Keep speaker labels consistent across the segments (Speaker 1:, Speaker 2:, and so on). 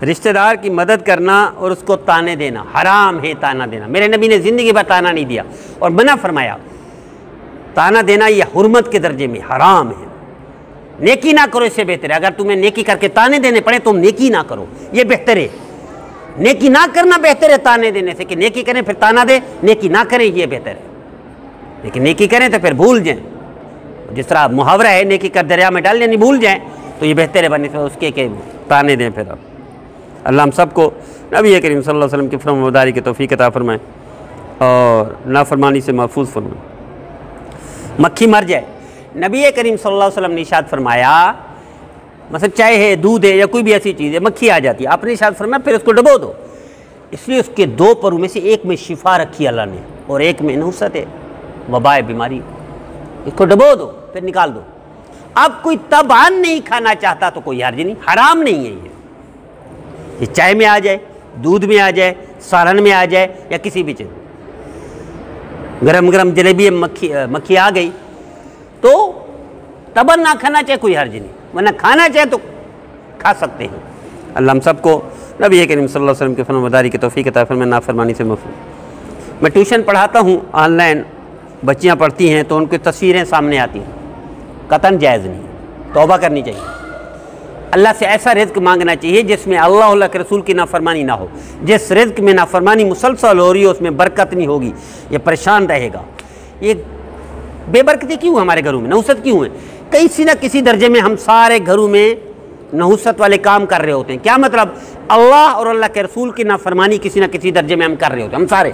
Speaker 1: रिश्तेदार की मदद करना और उसको ताने देना हराम है। ताना देना मेरे नबी ने ज़िंदगी भर ताना नहीं दिया और मना फरमाया। ताना देना ये हुर्मत के दर्जे में हराम है। नेकी ना करो, इससे बेहतर है अगर तुम्हें नेकी करके ताने देने पड़े तुम नेकी ना करो, ये बेहतर है। नेकी ना करना बेहतर है ताने देने से, कि नेकी करें फिर ताना दे, नेकी ना करें ये बेहतर है। लेकिन नेकी करें तो फिर भूल जाएं, जिस तरह मुहावरा है नेकी कर दरिया में डाल यानी भूल जाएं, तो ये बेहतर है बनने से उसके के ताने दें। फिर अल्लाह हम सबको नबी करीम सल्लल्लाहु अलैहि वसल्लम की फरमाबरदारी की तौफीक अता फरमाए और नाफरमानी से महफूज फरमाए। मक्खी मर जाए, नबी करीम सल्लल्लाहु अलैहि वसल्लम ने इरशाद फरमाया, मतलब चाय है, दूध है या कोई भी ऐसी चीज़ है, मक्खी आ जाती है, आपने इरशाद फरमाया फिर उसको डबो दो। इसलिए उसके दो परों में से एक में शिफा रखी अल्लाह ने और एक में नहुसत है, वबा है, बीमारी। इसको डबो दो फिर निकाल दो। अब कोई तबान नहीं खाना चाहता तो कोई हर्ज नहीं, हराम नहीं है ये चाय में आ जाए, दूध में आ जाए, सालन में आ जाए या किसी भी चीज़। गरम गरम जलेबी मक्खी आ गई तो तबन ना खाना चाहे कोई हर्ज नहीं, वरना खाना चाहे तो खा सकते हैं। अल्लाह हम सबको नबी करीम सल्लल्लाहु अलैहि वसल्लम की फरमाबरदारी की तौफीक अता फरमाए, नाफरमानी से महफूज। मैं ट्यूशन पढ़ाता हूँ, ऑनलाइन बच्चियाँ पढ़ती हैं तो उनकी तस्वीरें सामने आती हैं, कतन जायज़ नहीं, तौबा करनी चाहिए। अल्लाह से ऐसा रिज़्क मांगना चाहिए जिसमें अल्लाह के रसूल की नाफरमानी ना हो। जिस रिज़्क में नाफरमानी मुसलसल हो रही है उसमें बरकत नहीं होगी, ये परेशान रहेगा। ये बेबरकती क्यों हमारे घरों में, नहुसत क्यों है? किसी न किसी दर्जे में हम सारे घरों में नहुसत वाले काम कर रहे होते हैं। क्या मतलब? अल्लाह और अल्लाह के रसूल की नाफरमानी किसी न किसी दर्जे में हम कर रहे होते हैं, हम सारे।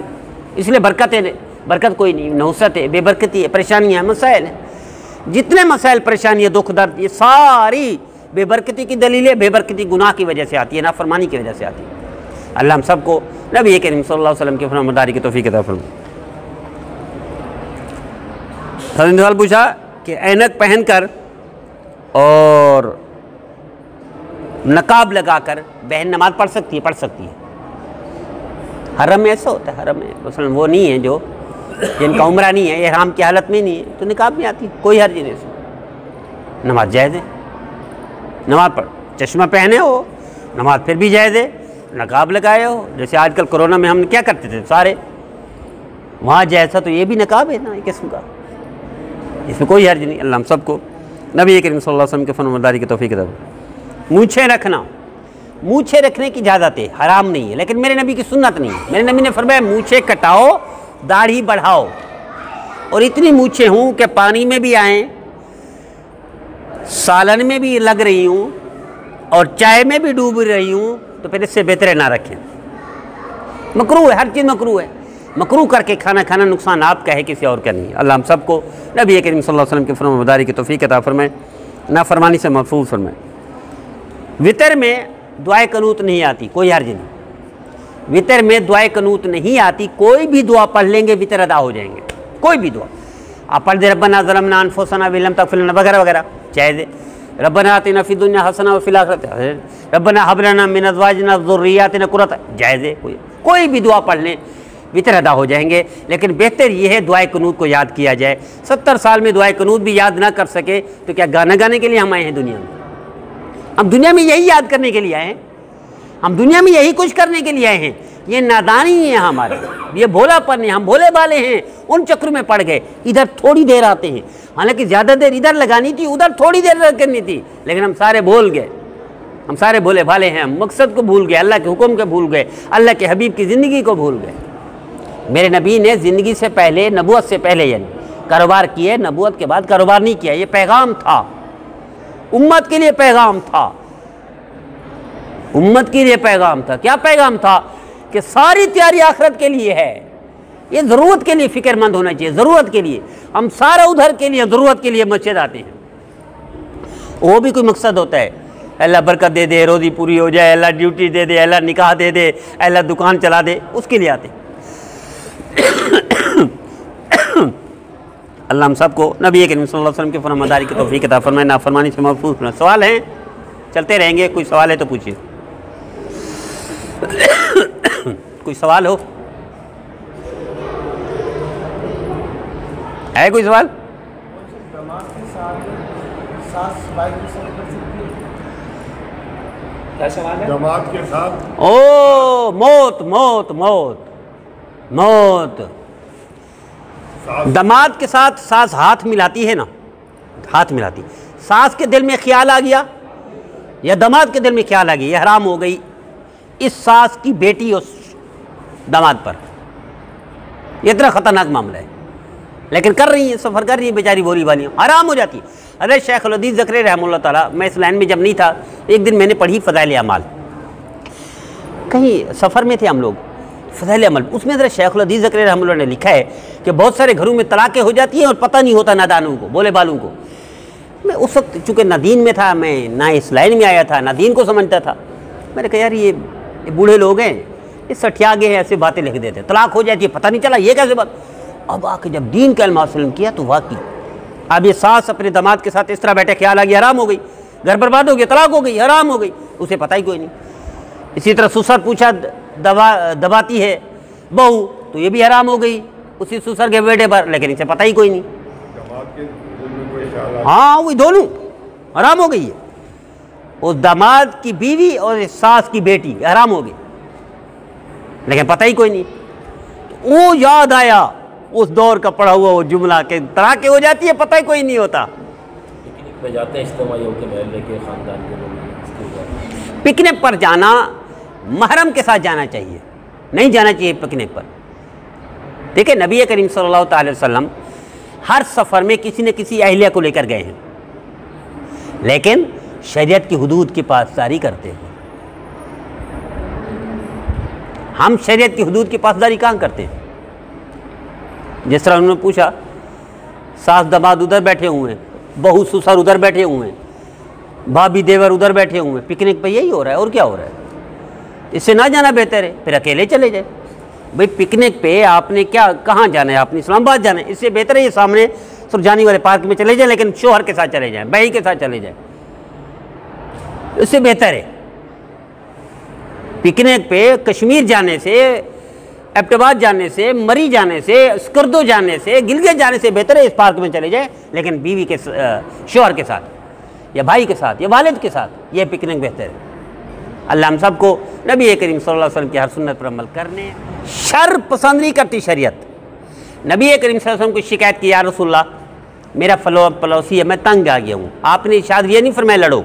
Speaker 1: इसलिए बरकत कोई नहीं, नहुसत है, बेबरकती है, परेशानियाँ हैं, मसाइल हैं। जितने मसाइल, परेशानियाँ, दुख दर्द, ये सारी बेबरकती की दलीलें बेबरकती गुनाह की वजह से आती है, नाफरमानी की वजह से आती है। अल्लाह हम सबको नबी करीम सल्लल्लाहु अलैहि वसल्लम की फरमाबरदारी की तौफीक अता फरमाए। सवाल पूछा कि ऐनक पहनकर और नकाब लगाकर बहन नमाज पढ़ सकती है? पढ़ सकती है। हरम में ऐसा होता है, हरम में मसलन वो नहीं है जो जिनका उम्रा नहीं है, इहराम की हालत में नहीं है, तो निकाब में आती, कोई हर्ज नहीं है, नमाज जायज़ है। नमाज पढ़, चश्मा पहने हो, नमाज फिर भी जायज़ है। नकाब लगाए हो, जैसे आजकल कोरोना में हम क्या करते थे सारे, वहाँ जैसा तो ये भी नकाब है ना एक किस्म का, इसमें कोई हर्ज नहीं। अल्लाह हम सबको नबी करीम सल्लल्लाहु अलैहि वसल्लम की फरमाबरदारी की तौफीक अता। मूछें रखना, मूछें रखने की इजाज़त है, हराम नहीं है, लेकिन मेरे नबी की सुन्नत नहीं है। मेरे नबी ने फरमाया मूछें कटाओ, दाढ़ी बढ़ाओ, और इतनी मूछें हों कि पानी में भी आएँ, सालन में भी लग रही हूँ और चाय में भी डूब रही हूँ, तो फिर इससे बेहतर ना रखें। मकरूह है, हर चीज़ मकरूह है। मकरूह करके खाना नुकसान आपका है, किसी और का नहीं। अल्लाह हम सबको नबी करीम सल्लल्लाहु अलैहि वसल्लम की फरमाबरदारी की तौफीक अता फरमाए, नाफरमानी से महफूज फरमाए। वितर में दुआए कनूत नहीं आती, कोई हर्ज नहीं। वितर में दुआए कनूत नहीं आती, कोई भी दुआ पढ़ लेंगे वितर अदा हो जाएंगे। कोई भी दुआ आप पढ़ दे, रब्बना ज़लमना अनफुसना व लम तग़फिर लना वगैरह वगैरह, जायज़ है। रब्बना आतिना फ़िद दुनिया हसना व फ़िल आखिरति, रब्बना हब लना मिन अज़वाजिना व ज़ुर्रिय्यातिना क़ुर्रता, जायज़ है। कोई भी दुआ पढ़ लें वितर अदा हो जाएंगे। लेकिन बेहतर ये है दुआए कनूत को याद किया जाए। 70 साल में दुआए कनूत भी याद ना कर सके तो क्या गाना गाने के लिए हम आए हैं दुनिया में? हम दुनिया में यही याद करने के लिए आए हैं, हम दुनिया में यही कुछ करने के लिए आए हैं। ये नादानी है हमारी, ये भोलापन है, हम भोले भाले हैं, उन चक्रों में पड़ गए। इधर थोड़ी देर आते हैं, हालांकि ज़्यादा देर इधर लगानी थी, उधर थोड़ी देर करनी थी, लेकिन हम सारे भूल गए। हम सारे भोले भाले हैं, मकसद को भूल गए, अल्लाह के हुक्म को भूल गए, अल्लाह के हबीब की ज़िंदगी को भूल गए। मेरे नबी ने ज़िंदगी से पहले, नबूवत से पहले यानी कारोबार किए, नबूवत के बाद कारोबार नहीं किया। ये पैगाम था, उम्मत के लिए पैगाम था, उम्मत के लिए पैगाम था। क्या पैगाम था? कि सारी तैयारी आखिरत के लिए है। ये ज़रूरत के लिए फ़िक्रमंद होना चाहिए, ज़रूरत के लिए। हम सारा उधर के लिए, ज़रूरत के लिए मस्जिद आते हैं, वो भी कोई मकसद होता है। अल्लाह बरकत दे दे, रोज़ी पूरी हो जाए, अल्लाह ड्यूटी दे दे, अल्लाह निकाह दे दे, अल्लाह दुकान चला दे, उसके लिए आते हैं। अल्लाह हम सबको नबी करीम सल्लल्लाहु अलैहि वसल्लम की फरमाबरदारी की तौफीक अता फरमाए, नाफरमानी से महफूज फरमाए। सवाल हैं, चलते रहेंगे। कोई सवाल है तो पूछिए। कोई सवाल हो? है कोई सवाल?
Speaker 2: क्या सवाल है?
Speaker 3: जमात के साथ
Speaker 1: ओ मौत मौत मौत मौत। दमाद के साथ सास हाथ मिलाती है ना, हाथ मिलाती, सास के दिल में ख्याल आ गया या दमाद के दिल में ख्याल आ गया, यह हराम हो गई इस सास की बेटी उस दमाद पर। यह इतना ख़तरनाक मामला है, लेकिन कर रही है, सफ़र कर रही है बेचारी बोरी वाली, हराम हो जाती है। अरे शेख हदीस ज़करी रहमतुल्लाह ताला, मैं इस लाइन में जब नहीं था, एक दिन मैंने पढ़ी फ़ज़ाइल अमाल, कहीं सफ़र में थे हम लोग, फ़ज़ाइल अमल, उसमें ज़रा शेख हदीस ज़करी रहमतुल्लाह ने लिखा है कि बहुत सारे घरों में तलाक़ें हो जाती हैं और पता नहीं होता नादानों को, बोले बालों को। मैं उस वक्त चूँकि ना दीन में था, मैं ना इस लाइन में आया था, ना दीन को समझता था। मैंने कहा यार ये बूढ़े लोग हैं, ये सठिया गए हैं, ऐसे बातें लिख देते, तलाक़ हो जाती है पता नहीं चला, ये कैसे बात। अब आके जब दीन का इल्म हासिल किया तो वाकई अब ये सास अपने दामाद के साथ इस तरह बैठे, ख्याल आ गया, हराम हो गई, घर बर्बाद हो गया, तलाक़ हो गई, हराम हो गई, उसे पता ही कोई नहीं। इसी तरह ससुर पूछा दबाती है बहू, तो ये भी हराम हो गई उसी ससुर के बेटे पर, लेकिन इसे पता ही कोई नहीं। हाँ वही दोनों हराम हो गई है, उस दामाद की बीवी और इस सास की बेटी हराम हो गई, लेकिन पता ही कोई नहीं। वो याद आया उस दौर का पढ़ा हुआ वो जुमला के तलाक़ें हो जाती है, पता ही कोई नहीं होता।
Speaker 2: पिकनिक पे जाते हैं इज्तिमा के महल्ले के ख़ानदान के लोग,
Speaker 1: पिकनिक पर जाना महरम के साथ जाना चाहिए, नहीं जाना चाहिए पिकनिक पर। देखिए नबी करीम सल्लल्लाहु अलैहि वसल्लम हर सफ़र में किसी न किसी अहलिया को लेकर गए हैं, लेकिन शरीयत की हुदूद की पासदारी करते हैं। हम शरीयत की हुदूद की पासदारी कहाँ करते हैं? जिस तरह उन्होंने पूछा, सास दमाद उधर बैठे हुए हैं, बहू ससुर उधर बैठे हुए हैं, भाभी देवर उधर बैठे हुए हैं, पिकनिक पे यही हो रहा है और क्या हो रहा है? इससे ना जाना बेहतर है, फिर अकेले चले जाए। भाई पिकनिक पे आपने क्या कहाँ जाना है? आपने इस्लामाबाद जाना है, इससे बेहतर है ये सामने सुरजानी वाले पार्क में चले जाएं, लेकिन शोहर के साथ चले जाएं, बहन के साथ चले जाएं, इससे बेहतर है। पिकनिक पे कश्मीर जाने से, एबटाबाद जाने से, मरी जाने से, स्कर्दो जाने से, गिलगित जाने से बेहतर है इस पार्क में चले जाएं, लेकिन बीवी के शोहर के साथ या भाई के साथ या वालिद के साथ, ये पिकनिक बेहतर है। अल्लाह हम सबको नबी करीम सल्लल्लाहु अलैहि वसल्लम की हर सुन्नत पर अमल करने। शर पसंद नहीं करती शरीयत। नबी करीम सल्लल्लाहु अलैहि वसल्लम को शिकायत की, या रसूलल्लाह मेरा पड़ोसी है, मैं तंग आ गया हूँ। आपने शायद ये नहीं फरमाया लड़ो,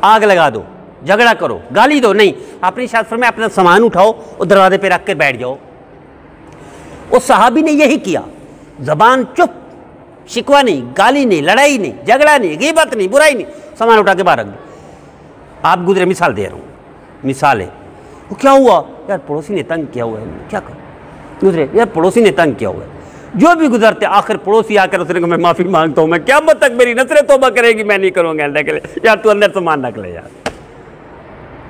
Speaker 1: आग लगा दो, झगड़ा करो, गाली दो, नहीं, आपने शायद फरमाया अपना सामान उठाओ और दरवाजे पे रख कर बैठ जाओ। उस सहाबी ने यही किया, ज़बान चुप, शिकवा नहीं, गाली नहीं, लड़ाई नहीं, झगड़ा नहीं, गीबत नहीं, बुराई नहीं, सामान उठा के बाहर रख दो। आप गुजरे, मिसाल दे रहा हूँ, मिसाल है। वो क्या हुआ? यार पड़ोसी ने तंग किया हुआ है, क्या कर गुजरे, यार पड़ोसी ने तंग किया हुआ है। जो भी गुजरते आखिर पड़ोसी आकर उसने कहा मैं माफ़ी मांगता हूँ, मैं क़यामत तक मेरी नसरें तौबा करेगी, मैं नहीं करूँगा अल्लाह के लिए। यार तू अंदर सामान रख ले, यार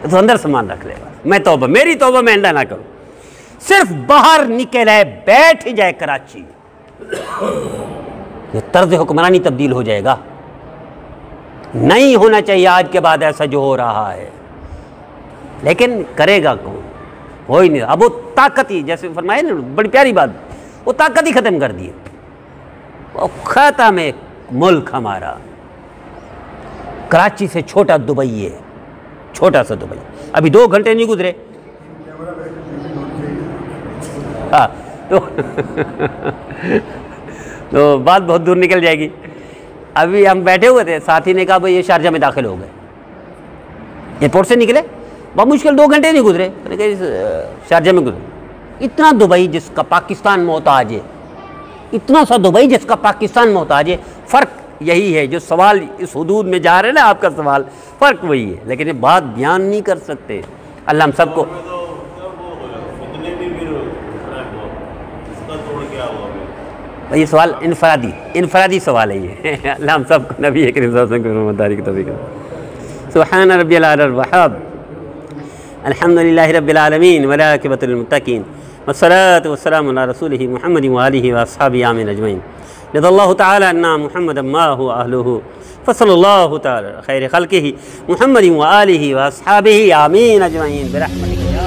Speaker 1: तो अंदर सामान रख ले, मैं तौबा, मेरी तौबा मैं अंडा ना करूँ। सिर्फ बाहर निकल आए, बैठ जाए कराची, ये तर्ज हुक्मरानी तब्दील हो जाएगा। नहीं होना चाहिए आज के बाद ऐसा जो हो रहा है, लेकिन करेगा कौन? हो ही नहीं। अब वो ताकत ही, जैसे फरमाए ना, बड़ी प्यारी बात, वो ताकत ही ख़त्म कर दी। वो ख़त्म है मुल्क हमारा। कराची से छोटा दुबई है, छोटा सा दुबई। अभी 2 घंटे नहीं गुजरे, हाँ तो बात बहुत दूर निकल जाएगी। अभी हम बैठे हुए थे, साथी ने कहा भाई ये शारजा में दाखिल हो गए, एयरपोर्ट से निकले, बहुत मुश्किल 2 घंटे नहीं गुजरे, शारजा में गुजरे। इतना दुबई जिसका पाकिस्तान मोहताज है, इतना सा दुबई जिसका पाकिस्तान मोहताज है। फ़र्क यही है, जो सवाल इस हुदूद में जा रहे हैं ना, आपका सवाल, फ़र्क वही है, लेकिन ये बात बयान नहीं कर सकते। अल्लाह हम सबको, ये सवाल इनफरादी सवाल है ये। अल्लाह हम सबको नबी करीम सल्लल्लाहु अलैहि वसल्लम की रहमतदारी की तौफीक दे। सुब्हान रब्बियल आला वहाब, अल्हम्दुलिल्लाहि रब्बिल आलमीन वल आक़िबतुल मुत्तक़ीन वस्सलातु वस्सलामु अला रसूलिहि मुहम्मदिन व आलिहि व अस्हाबिहि आमीन अजमईन। रज़ियल्लाहु तआला अन्ना मुहम्मदन माहु अहलुहु फसल्लल्लाहु तआला खैर खल्क़िहि मुहम्मदिन व आलिहि व अस्हाबिहि आमीन अजमईन बिरहमतिका या